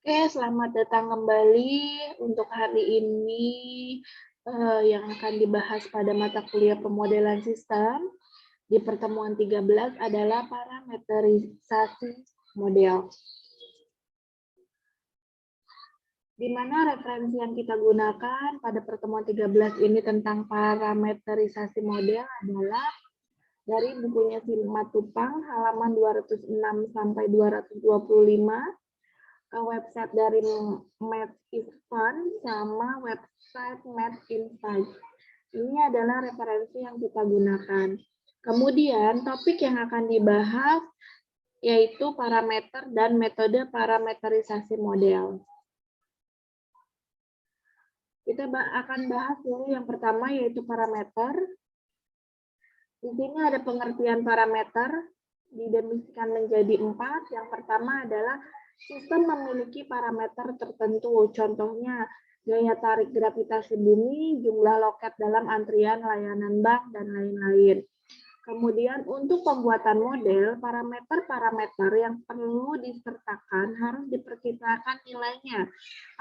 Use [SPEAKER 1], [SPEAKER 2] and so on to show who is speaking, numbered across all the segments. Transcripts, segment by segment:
[SPEAKER 1] Oke, selamat datang kembali. Untuk hari ini yang akan dibahas pada mata kuliah pemodelan sistem di pertemuan 13 adalah parameterisasi model. Di mana referensi yang kita gunakan pada pertemuan 13 ini tentang parameterisasi model adalah dari bukunya Simatupang halaman 206 sampai 225, website dari Math is Fun sama website Math Insight. Ini adalah referensi yang kita gunakan. Kemudian topik yang akan dibahas yaitu parameter dan metode parameterisasi model. Kita akan bahas dulu yang pertama yaitu parameter. Di sini ada pengertian parameter, didefinisikan menjadi 4. Yang pertama adalah sistem memiliki parameter tertentu, contohnya gaya tarik gravitasi bumi, jumlah loket dalam antrian layanan bank, dan lain-lain. Kemudian untuk pembuatan model, parameter-parameter yang perlu disertakan harus diperkirakan nilainya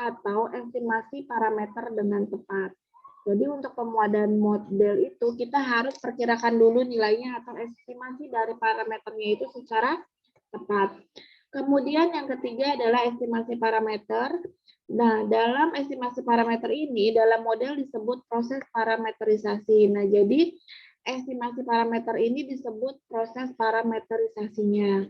[SPEAKER 1] atau estimasi parameter dengan tepat. Jadi untuk pembuatan model itu kita harus perkirakan dulu nilainya atau estimasi dari parameternya itu secara tepat. Kemudian yang ketiga adalah estimasi parameter. Nah, dalam estimasi parameter ini, dalam model disebut proses parameterisasi. Nah, jadi estimasi parameter ini disebut proses parameterisasinya.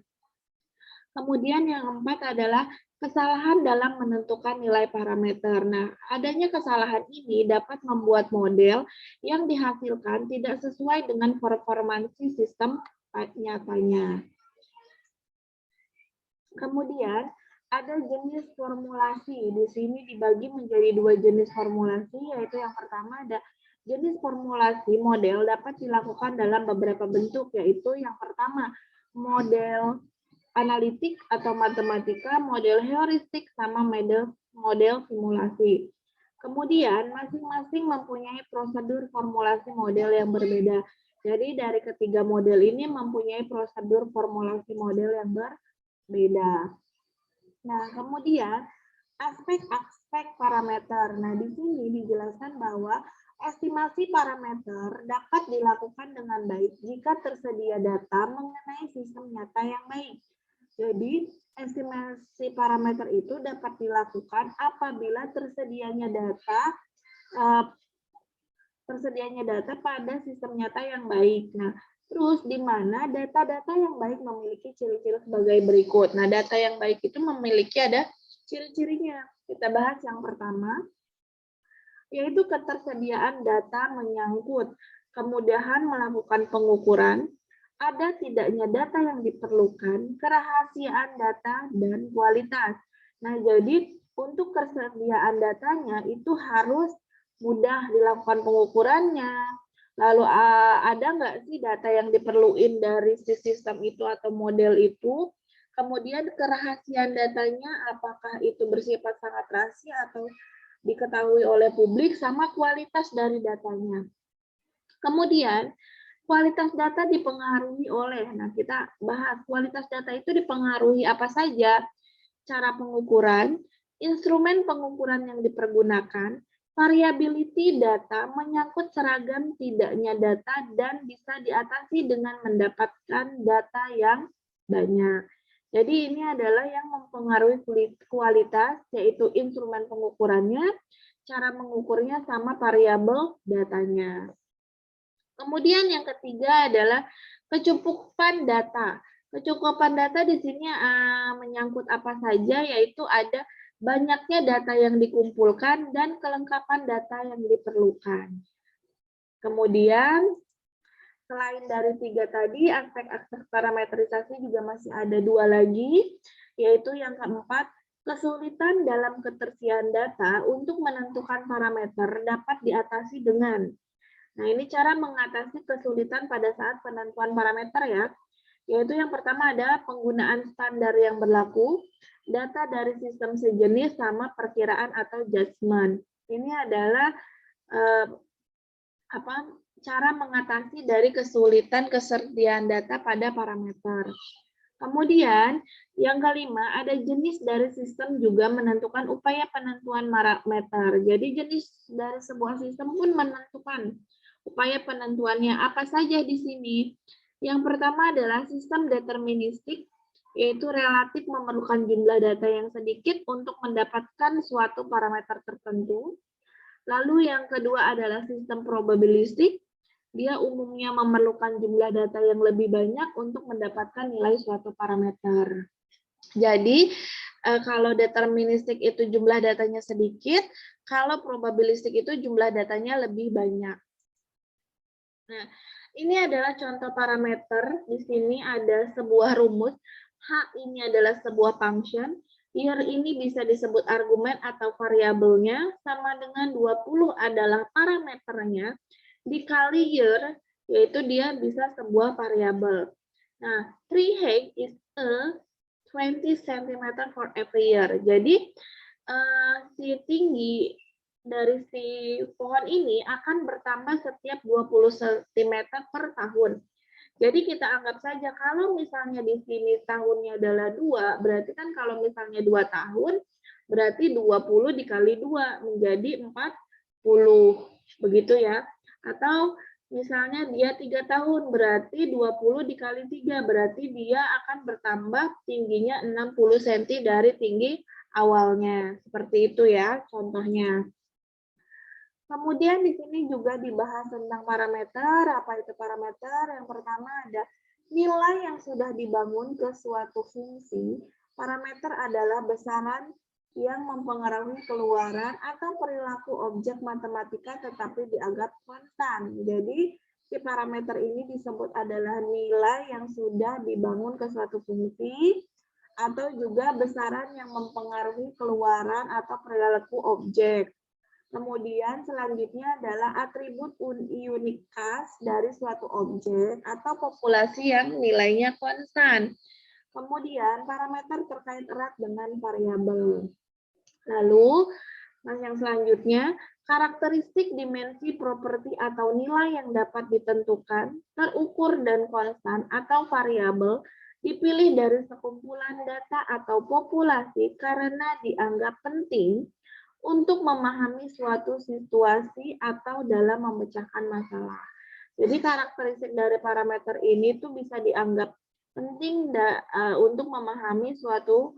[SPEAKER 1] Kemudian yang keempat adalah kesalahan dalam menentukan nilai parameter. Nah, adanya kesalahan ini dapat membuat model yang dihasilkan tidak sesuai dengan performansi sistem nyatanya. Kemudian ada jenis formulasi. Di sini dibagi menjadi 2 jenis formulasi, yaitu yang pertama ada jenis formulasi model dapat dilakukan dalam beberapa bentuk, yaitu yang pertama model analitik atau matematika, model heuristik, sama model simulasi. Kemudian masing-masing mempunyai prosedur formulasi model yang berbeda. Jadi dari ketiga model ini mempunyai prosedur formulasi model yang berbeda. Nah, kemudian aspek-aspek parameter. Nah, di sini dijelaskan bahwa estimasi parameter dapat dilakukan dengan baik jika tersedia data mengenai sistem nyata yang baik. Jadi, estimasi parameter itu dapat dilakukan apabila tersedianya data pada sistem nyata yang baik. Nah, terus di mana data-data yang baik memiliki ciri-ciri sebagai berikut. Nah, data yang baik itu memiliki ada ciri-cirinya. Kita bahas yang pertama, yaitu ketersediaan data menyangkut kemudahan melakukan pengukuran, ada tidaknya data yang diperlukan, kerahasiaan data, dan kualitas. Nah, jadi untuk kesediaan datanya itu harus mudah dilakukan pengukurannya. Lalu ada nggak sih data yang diperluin dari si sistem itu atau model itu? Kemudian kerahasiaan datanya apakah itu bersifat sangat rahasia atau diketahui oleh publik, sama kualitas dari datanya. Kemudian kualitas data dipengaruhi oleh, nah kita bahas kualitas data itu dipengaruhi apa saja? Cara pengukuran, instrumen pengukuran yang dipergunakan, variability data, menyangkut seragam tidaknya data, dan bisa diatasi dengan mendapatkan data yang banyak. Jadi ini adalah yang mempengaruhi kualitas, yaitu instrumen pengukurannya, cara mengukurnya, sama variabel datanya. Kemudian yang ketiga adalah kecukupan data. Kecukupan data di sini menyangkut apa saja, yaitu ada banyaknya data yang dikumpulkan dan kelengkapan data yang diperlukan. Kemudian, selain dari 3 tadi, aspek-aspek parameterisasi juga masih ada 2 lagi, yaitu yang keempat, kesulitan dalam ketersediaan data untuk menentukan parameter dapat diatasi dengan. Nah, ini cara mengatasi kesulitan pada saat penentuan parameter ya, yaitu yang pertama ada penggunaan standar yang berlaku, data dari sistem sejenis, sama perkiraan atau judgement. Ini adalah cara mengatasi dari kesulitan kesediaan data pada parameter. Kemudian, yang kelima, ada jenis dari sistem juga menentukan upaya penentuan parameter. Jadi, jenis dari sebuah sistem pun menentukan upaya penentuannya. Apa saja di sini? Yang pertama adalah sistem deterministik, yaitu relatif memerlukan jumlah data yang sedikit untuk mendapatkan suatu parameter tertentu. Lalu yang kedua adalah sistem probabilistik. Dia umumnya memerlukan jumlah data yang lebih banyak untuk mendapatkan nilai suatu parameter. Jadi, kalau deterministik itu jumlah datanya sedikit, kalau probabilistik itu jumlah datanya lebih banyak. Nah, ini adalah contoh parameter. Di sini ada sebuah rumus. H ini adalah sebuah function. Year ini bisa disebut argumen atau variabelnya, sama dengan 20 adalah parameternya, dikali year, yaitu dia bisa sebuah variabel. Nah, tree height is a 20 cm for every year. Jadi, si tinggi dari si pohon ini akan bertambah setiap 20 cm per tahun. Jadi kita anggap saja kalau misalnya di sini tahunnya adalah 2, berarti kan kalau misalnya 2 tahun, berarti 20 dikali 2 menjadi 40. Begitu ya. Atau misalnya dia 3 tahun, berarti 20 dikali 3, berarti dia akan bertambah tingginya 60 cm dari tinggi awalnya. Seperti itu ya contohnya. Kemudian di sini juga dibahas tentang parameter. Apa itu parameter? Yang pertama ada nilai yang sudah dibangun ke suatu fungsi. Parameter adalah besaran yang mempengaruhi keluaran atau perilaku objek matematika tetapi dianggap konstan. Jadi si parameter ini disebut adalah nilai yang sudah dibangun ke suatu fungsi atau juga besaran yang mempengaruhi keluaran atau perilaku objek. Kemudian selanjutnya adalah atribut unik khas dari suatu objek atau populasi yang nilainya konstan. Kemudian parameter terkait erat dengan variabel. Lalu yang selanjutnya, karakteristik dimensi properti atau nilai yang dapat ditentukan, terukur dan konstan atau variabel dipilih dari sekumpulan data atau populasi karena dianggap penting untuk memahami suatu situasi atau dalam memecahkan masalah. Jadi karakteristik dari parameter ini tuh bisa dianggap penting untuk memahami suatu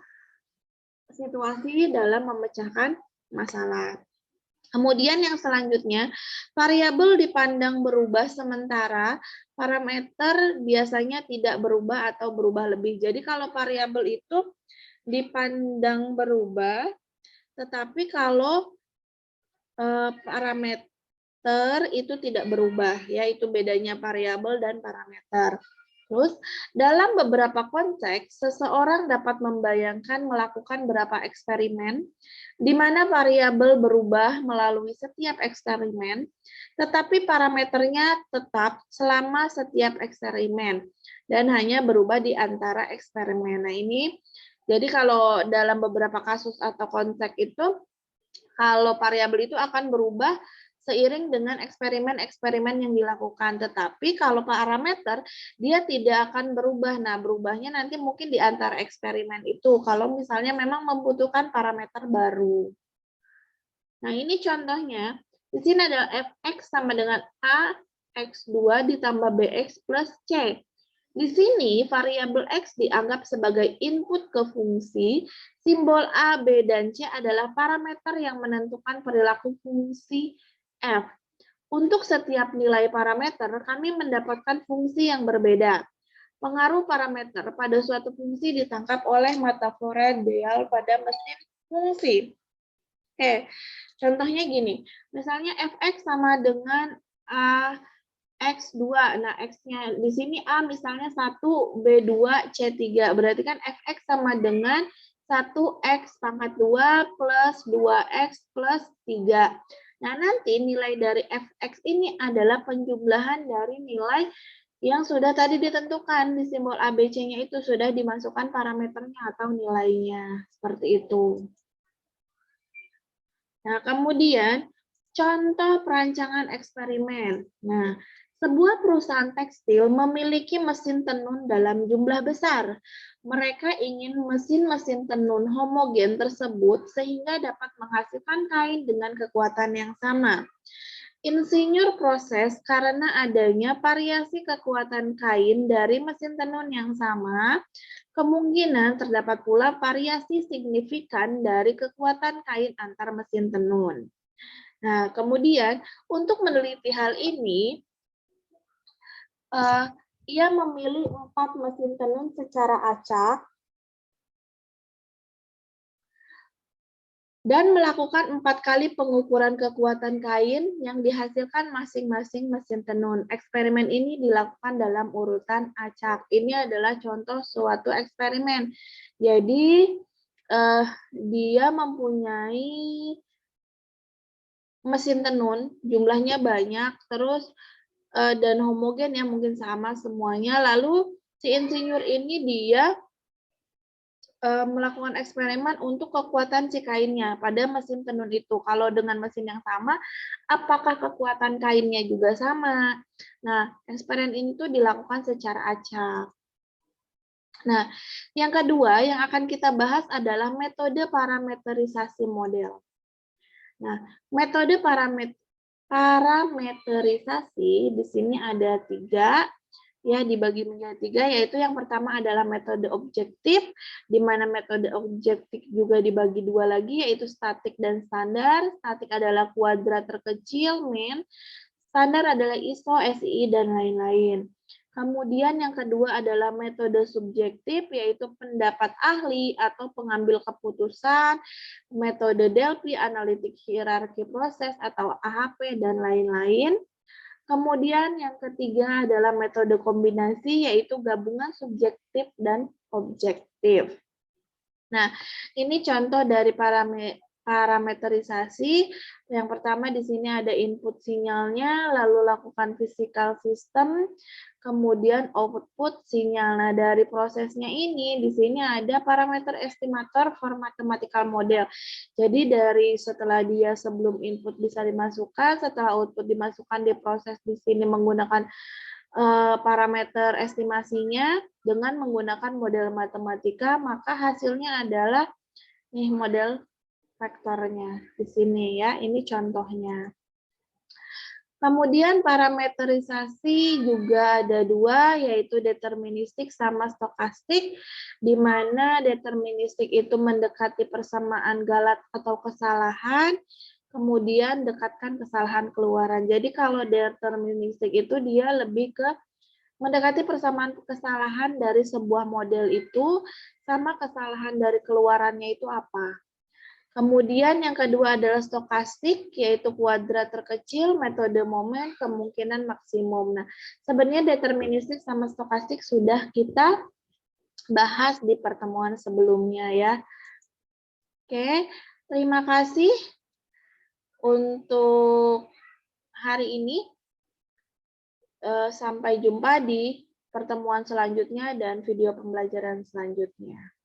[SPEAKER 1] situasi dalam memecahkan masalah. Kemudian yang selanjutnya, variabel dipandang berubah sementara parameter biasanya tidak berubah atau berubah lebih. Jadi kalau variabel itu dipandang berubah, tetapi kalau parameter itu tidak berubah, yaitu bedanya variabel dan parameter. Terus, dalam beberapa konteks, seseorang dapat membayangkan melakukan beberapa eksperimen, di mana variabel berubah melalui setiap eksperimen, tetapi parameternya tetap selama setiap eksperimen, dan hanya berubah di antara eksperimen. Nah ini, jadi kalau dalam beberapa kasus atau konteks itu, kalau variabel itu akan berubah seiring dengan eksperimen-eksperimen yang dilakukan. Tetapi kalau parameter, dia tidak akan berubah. Nah, berubahnya nanti mungkin di antara eksperimen itu, kalau misalnya memang membutuhkan parameter baru. Nah, ini contohnya. Di sini ada fx sama dengan a x2 ditambah bx plus c. Di sini variabel x dianggap sebagai input ke fungsi, simbol a, b, dan c adalah parameter yang menentukan perilaku fungsi f. Untuk setiap nilai parameter, kami mendapatkan fungsi yang berbeda. Pengaruh parameter pada suatu fungsi ditangkap oleh mata Florent-Déal pada mesin fungsi. Oke, contohnya gini, misalnya fx sama dengan a X2. Nah, X-nya di sini A misalnya 1, B2, C3. Berarti kan Fx sama dengan 1X pangkat 2 plus 2X plus 3. Nah, nanti nilai dari Fx ini adalah penjumlahan dari nilai yang sudah tadi ditentukan. Di simbol ABC-nya itu sudah dimasukkan parameternya atau nilainya. Seperti itu. Nah, kemudian contoh perancangan eksperimen. Nah, Sebuah perusahaan tekstil memiliki mesin tenun dalam jumlah besar. Mereka ingin mesin-mesin tenun homogen tersebut sehingga dapat menghasilkan kain dengan kekuatan yang sama. Insinyur proses karena adanya variasi kekuatan kain dari mesin tenun yang sama, kemungkinan terdapat pula variasi signifikan dari kekuatan kain antar mesin tenun. Nah, kemudian untuk meneliti hal ini, ia memilih 4 mesin tenun secara acak dan melakukan 4 kali pengukuran kekuatan kain yang dihasilkan masing-masing mesin tenun. Eksperimen ini dilakukan dalam urutan acak. Ini adalah contoh suatu eksperimen. Jadi, dia mempunyai mesin tenun, jumlahnya banyak, terus dan homogen ya, mungkin sama semuanya. Lalu si insinyur ini dia melakukan eksperimen untuk kekuatan si kainnya pada mesin tenun itu. Kalau dengan mesin yang sama, apakah kekuatan kainnya juga sama? Nah, eksperimen ini tuh dilakukan secara acak. Nah, yang kedua yang akan kita bahas adalah metode parameterisasi model. Nah, metode parameterisasi di sini ada 3, ya dibagi menjadi 3, yaitu yang pertama adalah metode objektif, di mana metode objektif juga dibagi 2 lagi, yaitu statik dan standar. Statik adalah kuadrat terkecil, min, standar adalah ISO, SI, dan lain-lain. Kemudian yang kedua adalah metode subjektif, yaitu pendapat ahli atau pengambil keputusan, metode Delphi, analitik hierarki proses atau AHP, dan lain-lain. Kemudian yang ketiga adalah metode kombinasi, yaitu gabungan subjektif dan objektif. Nah, ini contoh dari parameterisasi. Yang pertama di sini ada input sinyalnya, lalu lakukan physical system, kemudian output sinyal. Nah, dari prosesnya ini, di sini ada parameter estimator for mathematical model. Jadi dari setelah dia sebelum input bisa dimasukkan, setelah output dimasukkan, diproses di sini menggunakan parameter estimasinya dengan menggunakan model matematika, maka hasilnya adalah nih model vektornya di sini ya, ini contohnya. Kemudian parameterisasi juga ada 2, yaitu deterministik sama stokastik, di mana deterministik itu mendekati persamaan galat atau kesalahan, kemudian dekatkan kesalahan keluaran. Jadi kalau deterministik itu dia lebih ke mendekati persamaan kesalahan dari sebuah model itu sama kesalahan dari keluarannya itu apa. Kemudian yang kedua adalah stokastik, yaitu kuadrat terkecil, metode momen, kemungkinan maksimum. Nah, sebenarnya deterministik sama stokastik sudah kita bahas di pertemuan sebelumnya ya. Oke, terima kasih untuk hari ini. Sampai jumpa di pertemuan selanjutnya dan video pembelajaran selanjutnya.